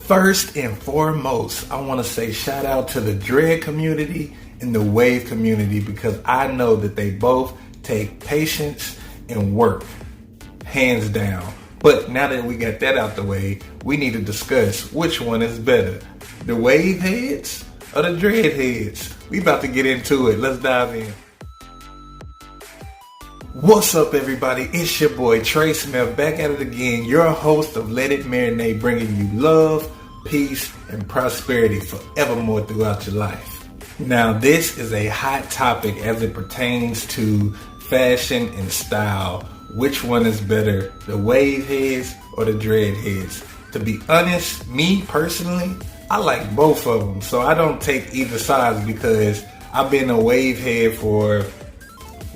First and foremost, I want to say shout out to the dread community and the wave community because I know that they both take patience and work, hands down. But now that we got that out the way, we need to discuss which one is better, the wave heads or the dread heads. We about to get into it. Let's dive in. What's up, everybody? It's your boy Trey Smith back at it again, your host of Let It Marinate, bringing you love, peace, and prosperity forevermore throughout your life. Now, this is a hot topic as it pertains to fashion and style. Which one is better, the wave heads or the dread heads? To be honest, me personally, I like both of them. So I don't take either side because I've been a wave head for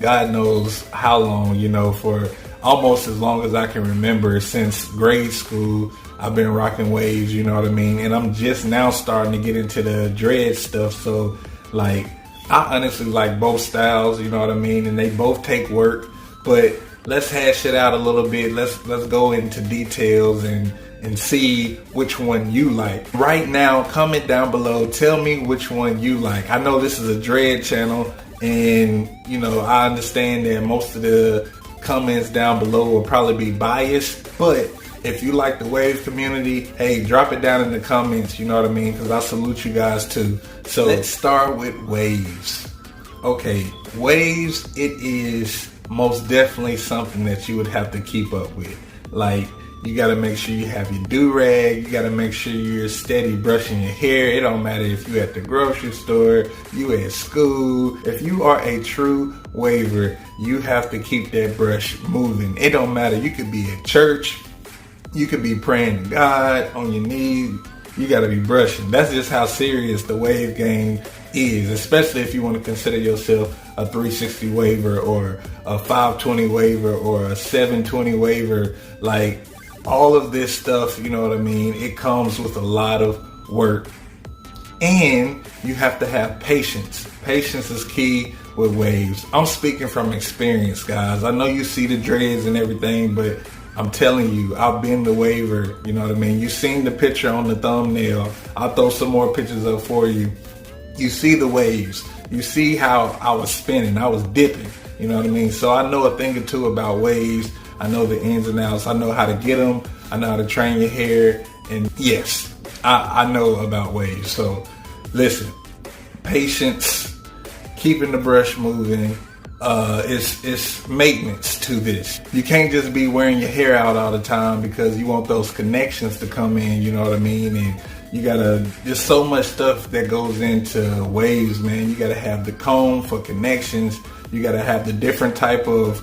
God knows how long, for almost as long as I can remember. Since grade school, I've been rocking waves, you know what I mean? And I'm just now starting to get into the dread stuff. So I honestly like both styles, you know what I mean? And they both take work, but let's hash it out a little bit. Let's go into details and see which one you like. Right now, comment down below. Tell me which one you like. I know this is a dread channel, and I understand that most of the comments down below will probably be biased. But if you like the wave community, hey, drop it down in the comments. You know what I mean? Because I salute you guys too. So let's start with waves. Okay, waves. It is most definitely something that you would have to keep up with. You got to make sure you have your do-rag. You got to make sure you're steady brushing your hair. It don't matter if you at the grocery store, you at school. If you are a true waver, you have to keep that brush moving. It don't matter. You could be at church. You could be praying to God on your knees. You got to be brushing. That's just how serious the wave game is, especially if you want to consider yourself a 360 waver or a 520 waver or a 720 waver. All of this stuff, you know what I mean? It comes with a lot of work. And you have to have patience. Patience is key with waves. I'm speaking from experience, guys. I know you see the dreads and everything, but I'm telling you, I've been the waver, you know what I mean? You've seen the picture on the thumbnail. I'll throw some more pictures up for you. You see the waves. You see how I was spinning. I was dipping, you know what I mean? So I know a thing or two about waves. I know the ins and outs. I know how to get them. I know how to train your hair. And yes, I know about waves. So listen, patience, keeping the brush moving, it's maintenance to this. You can't just be wearing your hair out all the time because you want those connections to come in, you know what I mean? And there's so much stuff that goes into waves, man. You gotta have the comb for connections. You gotta have the different type of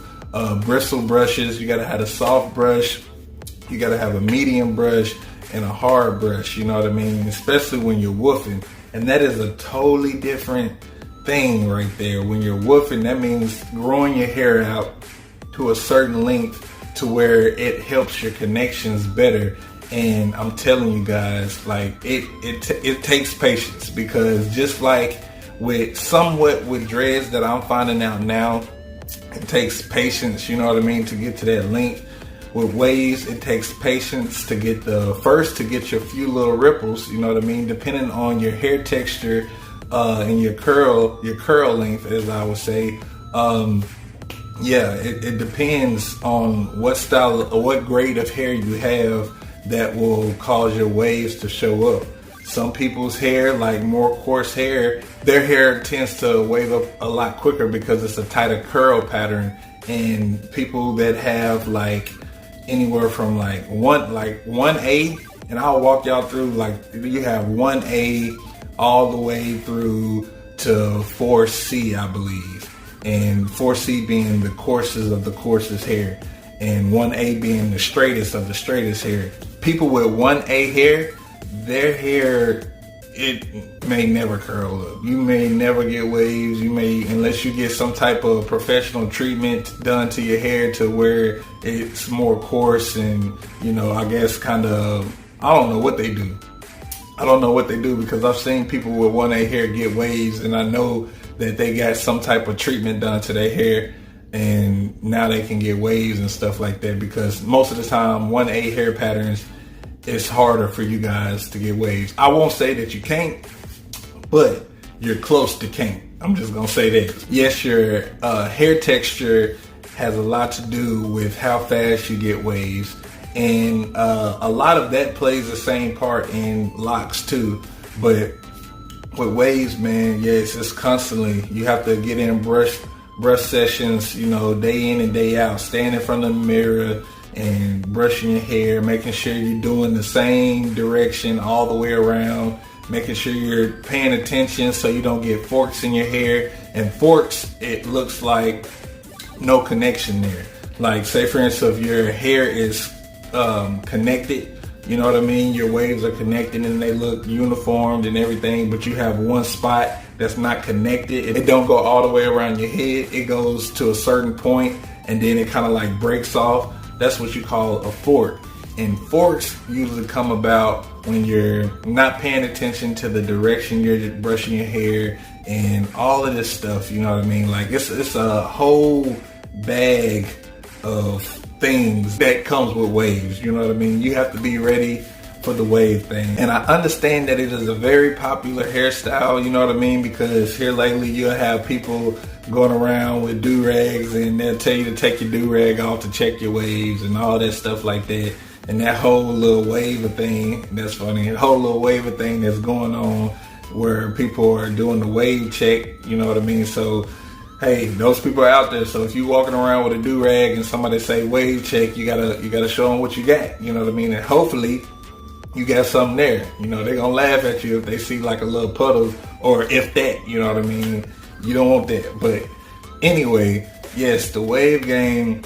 bristle brushes. You gotta have a soft brush. You gotta have a medium brush and a hard brush, you know what I mean? Especially when you're woofing. And that is a totally different thing right there. When you're woofing, that means growing your hair out to a certain length to where it helps your connections better. And I'm telling you guys, it takes patience, because just like with dreads that I'm finding out now, it takes patience, you know what I mean, to get to that length. With waves, it takes patience to get your few little ripples, you know what I mean, depending on your hair texture and your curl length, as I would say. It depends on what style or what grade of hair you have that will cause your waves to show up. Some people's hair, like more coarse hair, their hair tends to wave up a lot quicker because it's a tighter curl pattern. And people that have anywhere from 1A, and I'll walk y'all through, you have 1A all the way through to 4C, I believe. And 4C being the coarsest of the coarsest hair, and 1A being the straightest of the straightest hair. People with 1A hair, their hair, it may never curl up. You may never get waves. Unless you get some type of professional treatment done to your hair to where it's more coarse and, I guess I don't know what they do. I don't know what they do, because I've seen people with 1A hair get waves, and I know that they got some type of treatment done to their hair, and now they can get waves and stuff like that, because most of the time 1A hair patterns, it's harder for you guys to get waves. I won't say that you can't, but you're close to can't. I'm just gonna say that. Yes, your hair texture has a lot to do with how fast you get waves, and a lot of that plays the same part in locks too. But with waves, man, yes, it's constantly, you have to get in brush sessions, day in and day out, stand in front of the mirror and brushing your hair, making sure you're doing the same direction all the way around, making sure you're paying attention so you don't get forks in your hair. And forks, it looks like no connection there. Like, say for instance, if your hair is connected, you know what I mean, your waves are connected and they look uniformed and everything, but you have one spot that's not connected. It don't go all the way around your head. It goes to a certain point and then it kind of like breaks off. That's what you call a fork. And forks usually come about when you're not paying attention to the direction you're brushing your hair and all of this stuff, you know what I mean? Like, it's a whole bag of things that comes with waves, you know what I mean? You have to be ready for the wave thing. And I understand that it is a very popular hairstyle, you know what I mean? Because here lately you'll have people going around with do-rags and they'll tell you to take your do-rag off to check your waves and all that stuff like that. And that whole little waiver thing, that's funny, the whole little waiver thing that's going on where people are doing the wave check, you know what I mean? So, hey, those people are out there. So if you walking around with a do-rag and somebody say wave check, you gotta show them what you got, you know what I mean? And hopefully you got something there. They're gonna laugh at you if they see like a little puddle, or if that, you know what I mean? You don't want that. But anyway, yes, the wave game,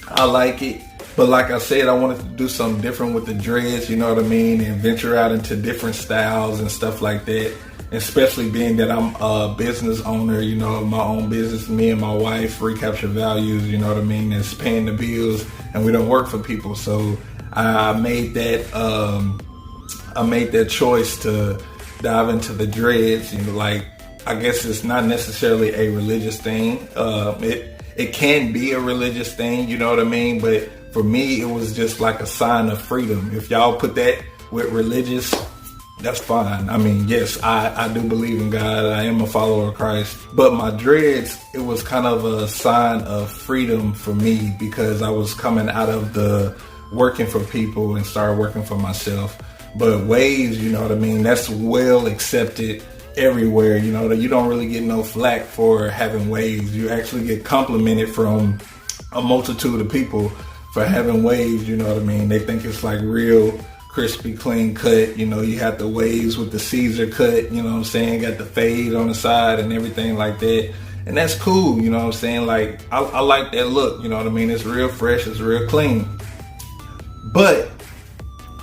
I like it. But like I said, I wanted to do something different with the dreads, you know what I mean? And venture out into different styles and stuff like that. Especially being that I'm a business owner, of my own business. Me and my wife, Recapture Values, you know what I mean? It's paying the bills and we don't work for people. So I made that choice to dive into the dreads. Like, I guess it's not necessarily a religious thing. It can be a religious thing, you know what I mean? But for me, it was just like a sign of freedom. If y'all put that with religious, that's fine. I mean, yes, I do believe in God. I am a follower of Christ. But my dreads, it was kind of a sign of freedom for me because I was coming out of the working for people and started working for myself. But waves, you know what I mean, that's well accepted everywhere. You don't really get no flack for having waves. You actually get complimented from a multitude of people for having waves, you know what I mean? They think it's like real crispy, clean cut. You have the waves with the Caesar cut, you know what I'm saying? Got the fade on the side and everything like that. And that's cool, you know what I'm saying? Like, I like that look, you know what I mean? It's real fresh, it's real clean. But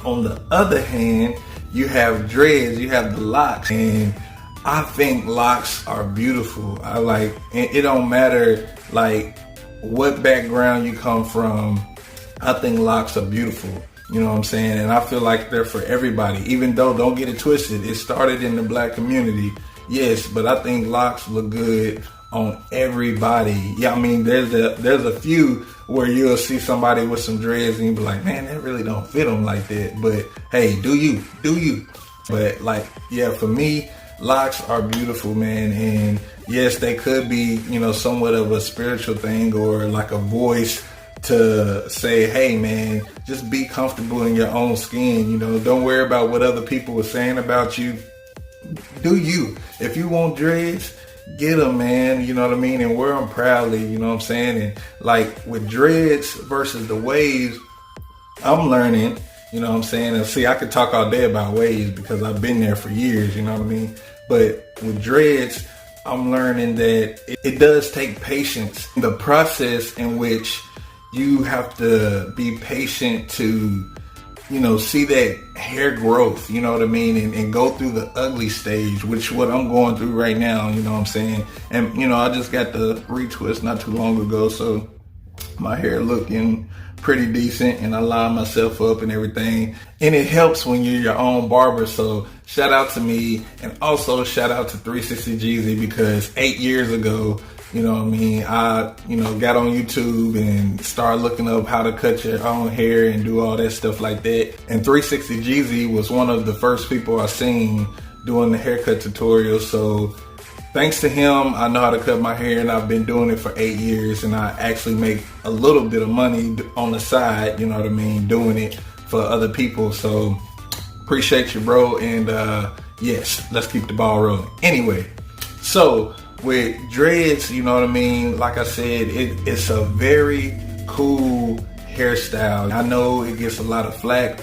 on the other hand, you have dreads, you have the locks, and I think locks are beautiful. It don't matter like what background you come from. I think locks are beautiful. You know what I'm saying? And I feel like they're for everybody, even though, don't get it twisted, it started in the black community. Yes, but I think locks look good on everybody. Yeah, I mean, there's a few where you'll see somebody with some dreads and you'll be like, man, that really don't fit them like that. But hey, do you. But like, yeah, for me, locks are beautiful, man. And yes, they could be, somewhat of a spiritual thing or like a voice to say, hey man, just be comfortable in your own skin. Don't worry about what other people are saying about you. Do you. If you want dreads, get them, man. You know what I mean? And wear them proudly, you know what I'm saying? And like with dreads versus the waves, I'm learning, you know what I'm saying? And see, I could talk all day about waves because I've been there for years, you know what I mean? But with dreads, I'm learning that it does take patience. The process in which you have to be patient to, see that hair growth, you know what I mean? And go through the ugly stage, which what I'm going through right now, you know what I'm saying? And, I just got the retwist not too long ago, so my hair looking pretty decent and I line myself up and everything. And it helps when you're your own barber. So shout out to me, and also shout out to 360 Jeezy, because 8 years ago, You know what I mean? I, got on YouTube and started looking up how to cut your own hair and do all that stuff like that. And 360 Jeezy was one of the first people I seen doing the haircut tutorial. So thanks to him, I know how to cut my hair, and I've been doing it for 8 years, and I actually make a little bit of money on the side, you know what I mean, doing it for other people. So appreciate you, bro. And yes, let's keep the ball rolling. Anyway, so with dreads, you know what I mean, like I said, it's a very cool hairstyle. I know it gets a lot of flack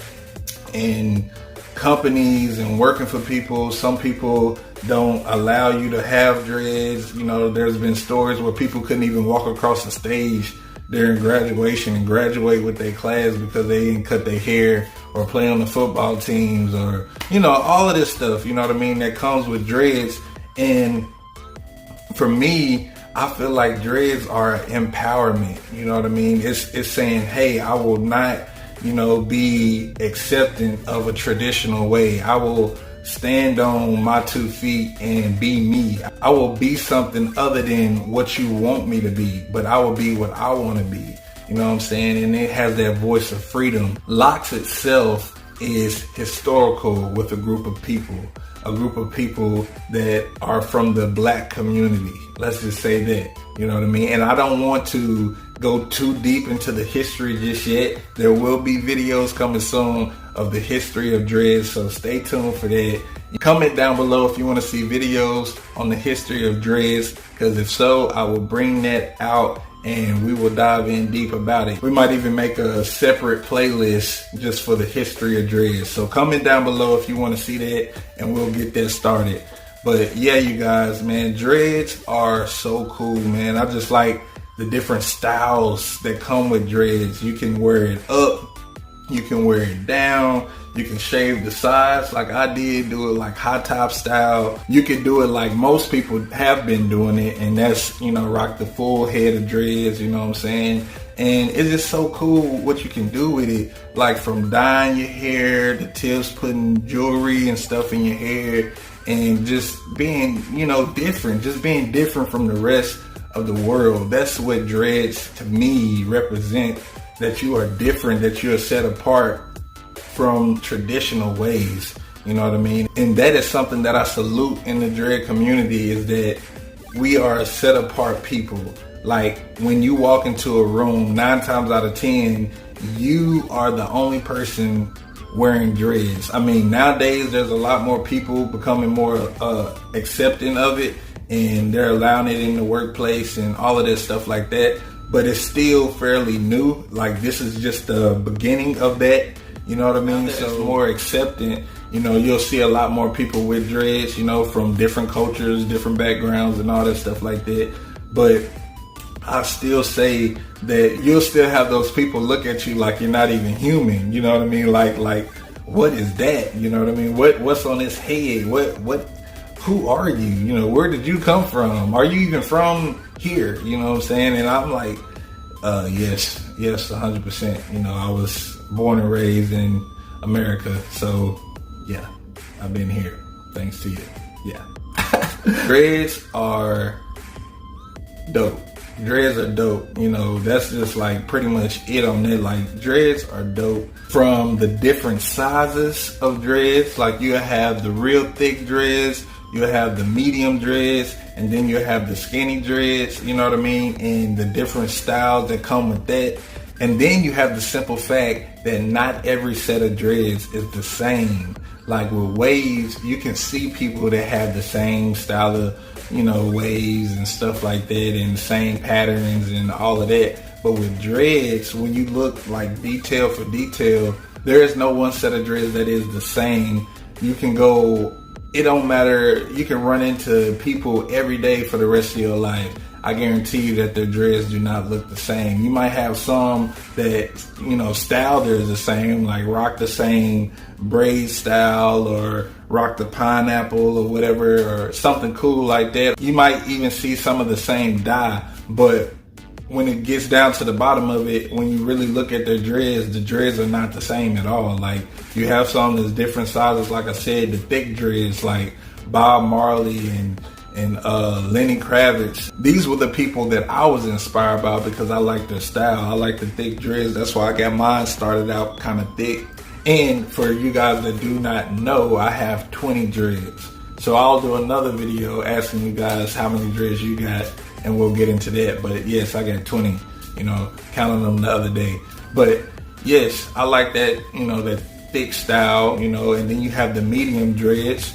in companies and working for people. Some people don't allow you to have dreads. There's been stories where people couldn't even walk across the stage during graduation and graduate with their class because they didn't cut their hair or play on the football teams, or all of this stuff, you know what I mean, that comes with dreads. And for me, I feel like dreads are empowerment. You know what I mean? It's saying, hey, I will not, be accepting of a traditional way. I will stand on my 2 feet and be me. I will be something other than what you want me to be, but I will be what I want to be. You know what I'm saying? And it has that voice of freedom. Locks itself is historical with a group of people that are from the black community. Let's just say that, you know what I mean? And I don't want to go too deep into the history just yet. There will be videos coming soon of the history of dreads, so stay tuned for that. Comment down below if you want to see videos on the history of dreads, because if so, I will bring that out and we will dive in deep about it. We might even make a separate playlist just for the history of dreads. So comment down below if you want to see that, and we'll get that started. But yeah, you guys, man, dreads are so cool, man. I just like the different styles that come with dreads. You can wear it up, you can wear it down, you can shave the sides like I did, do it like high top style. You can do it like most people have been doing it, and that's, rock the full head of dreads, you know what I'm saying? And it's just so cool what you can do with it, like from dyeing your hair to tips, putting jewelry and stuff in your hair, and just being, different, just being different from the rest of the world. That's what dreads to me represent, that you are different, that you are set apart from traditional ways, you know what I mean? And that is something that I salute in the dread community, is that we are a set apart people. Like when you walk into a room, 9 times out of 10, you are the only person wearing dreads. I mean, nowadays there's a lot more people becoming more accepting of it, and they're allowing it in the workplace and all of this stuff like that. But it's still fairly new. Like this is just the beginning of that. You know what I mean? So it's more accepting. You'll see a lot more people with dreads, from different cultures, different backgrounds and all that stuff like that. But I still say that you'll still have those people look at you like you're not even human. You know what I mean? Like what is that? You know what I mean? What's on his head? Who are you? Where did you come from? Are you even from here? You know what I'm saying? And I'm like, yes, 100%. I was born and raised in America, so yeah, I've been here thanks to you. Yeah. Dreads are dope. Dreads are dope. That's just like pretty much it on it. Like dreads are dope. From the different sizes of dreads, like you have the real thick dreads, you have the medium dreads, and then you have the skinny dreads, you know what I mean? And the different styles that come with that. And then you have the simple fact that not every set of dreads is the same. Like with waves, you can see people that have the same style of, waves and stuff like that, and the same patterns and all of that. But with dreads, when you look like detail for detail, there is no one set of dreads that is the same. You can go, it don't matter, you can run into people every day for the rest of your life. I guarantee you that their dreads do not look the same. You might have some that, style theirs the same, like rock the same braid style or rock the pineapple or whatever, or something cool like that. You might even see some of the same dye, but when it gets down to the bottom of it, when you really look at their dreads, the dreads are not the same at all. Like you have some that's different sizes, like I said, the thick dreads like Bob Marley and and Lenny Kravitz. These were the people that I was inspired by because I like their style. I like the thick dreads. That's why I got mine started out kind of thick. And for you guys that do not know, I have 20 dreads. So I'll do another video asking you guys how many dreads you got, and we'll get into that. But yes, I got 20, counting them the other day. But yes, I like that, that thick style, and then you have the medium dreads.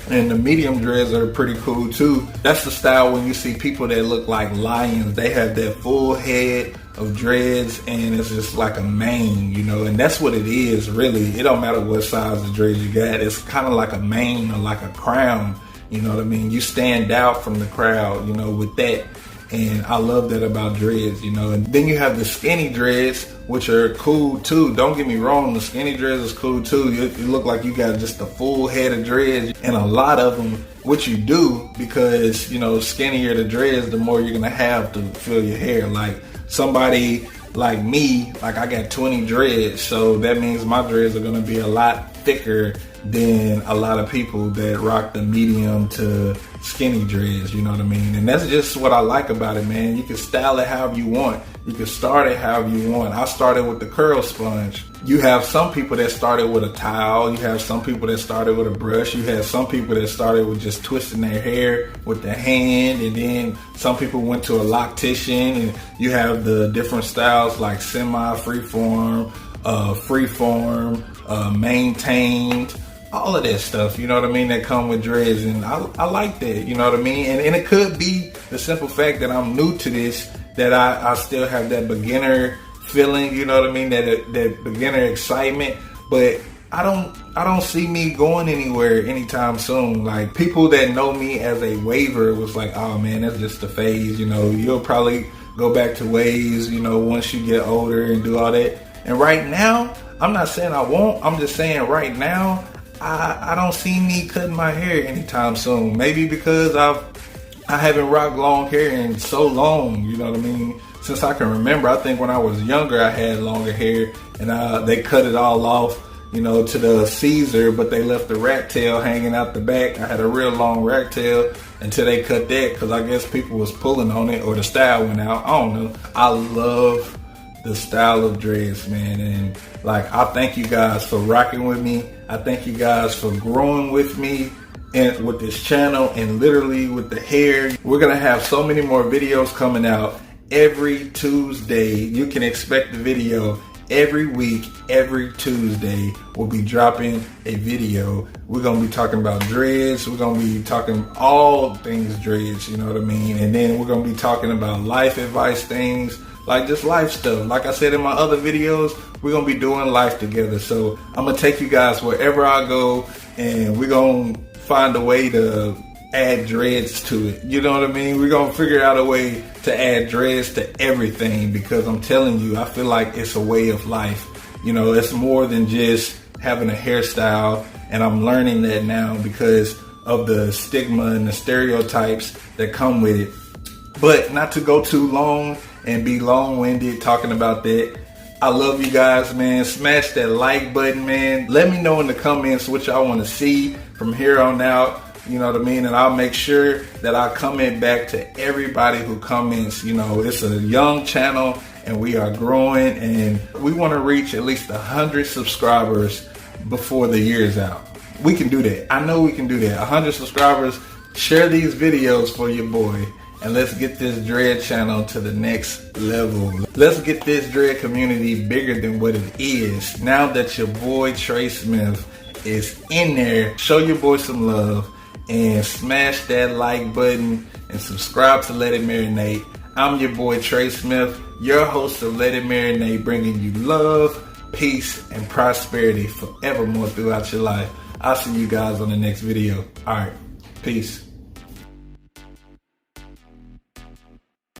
And the medium dreads are pretty cool too. That's the style when you see people that look like lions. They have that full head of dreads and it's just like a mane, and that's what it is really. It don't matter what size of dreads you got. It's kind of like a mane or like a crown, you know what I mean? You stand out from the crowd, with that. And I love that about dreads, and then you have the skinny dreads, which are cool too. Don't get me wrong, the skinny dreads is cool too. You look like you got just a full head of dreads, and a lot of them, which you do, because skinnier the dreads, the more you're gonna have to fill your hair. Like somebody like me, like I got 20 dreads, so that means my dreads are gonna be a lot thicker than a lot of people that rock the medium to skinny dreads, you know what I mean? And that's just what I like about it, man. You can style it however you want. You can start it however you want. I started with the curl sponge. You have some people that started with a towel. You have some people that started with a brush. You have some people that started with just twisting their hair with the hand. And then some people went to a loctician. And you have the different styles like semi-freeform, freeform, maintained, all of that stuff, you know what I mean, that come with dreads. And I like that, you know what I mean? And it could be the simple fact that I'm new to this, that I still have that beginner feeling, you know what I mean, that beginner excitement. But I don't see me going anywhere anytime soon. Like people that know me as a waver was like, oh man, that's just a phase, you'll probably go back to waves, once you get older and do all that. And right now, I'm not saying I won't, I'm just saying right now, I don't see me cutting my hair anytime soon. Maybe because I haven't rocked long hair in so long, you know what I mean? Since I can remember. I think when I was younger I had longer hair, and they cut it all off, to the Caesar, but they left the rat tail hanging out the back. I had a real long rat tail until they cut that, because I guess people was pulling on it or the style went out. I don't know. I love the style of dreads, man, and like I thank you guys for rocking with me. I thank you guys for growing with me and with this channel, and literally with the hair. We're gonna have so many more videos coming out every Tuesday. You can expect the video every week. Every Tuesday we'll be dropping a video. We're gonna be talking about dreads. We're gonna be talking all things dreads, you know what I mean? And then we're gonna be talking about life advice things, like just life stuff. Like I said in my other videos, we're going to be doing life together. So I'm going to take you guys wherever I go, and we're going to find a way to add dreads to it. You know what I mean? We're going to figure out a way to add dreads to everything, because I'm telling you, I feel like it's a way of life. It's more than just having a hairstyle, and I'm learning that now because of the stigma and the stereotypes that come with it. But not to go too long and be long-winded talking about that. I love you guys, man. Smash that like button, man. Let me know in the comments what y'all want to see from here on out. You know what I mean? And I'll make sure that I comment back to everybody who comments. It's a young channel and we are growing, and we want to reach at least 100 subscribers before the year's out. We can do that. I know we can do that. 100 subscribers. Share these videos for your boy. And let's get this dread channel to the next level. Let's get this dread community bigger than what it is. Now that your boy Trey Smith is in there, show your boy some love and smash that like button and subscribe to Let It Marinate. I'm your boy Trey Smith, your host of Let It Marinate, bringing you love, peace, and prosperity forevermore throughout your life. I'll see you guys on the next video. All right, peace.